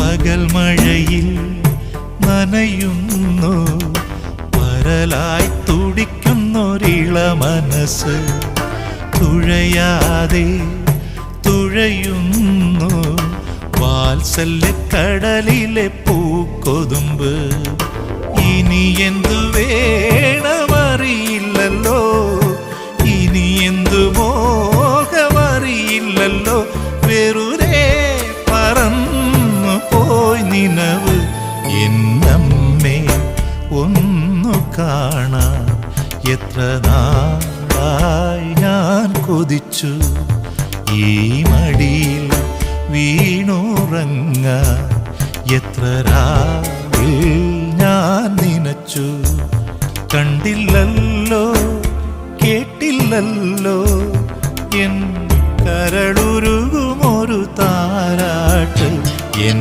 പകൽ മഴയിൽ നനയുന്നു വരലായി തുടിക്കുന്നൊരിള മനസ്സ് തുഴയാതെ തുഴയുന്നു വാത്സല്യക്കടലിലെ പൂക്കൊതുമ്പ്. ഇനി എന്തു വേണമറിയില്ലല്ലോ, ഇനി എന്തു മോഹമറിയില്ലല്ലോ, വെറുതെ പറന്നു പോയി നിനവ്. എന്നമ്മേ ഒന്നു കാണാൻ എത്ര നാളായി ഞാൻ കൊതിച്ചു. ഈ മടിയിൽ വീണുറങ്ങാൻ എത്ര രാവിൽ ഞാൻ നനച്ചു. കണ്ടില്ലല്ലോ കേട്ടില്ലല്ലോ എൻ കരളുരുകുമൊരു താരാട്ട്.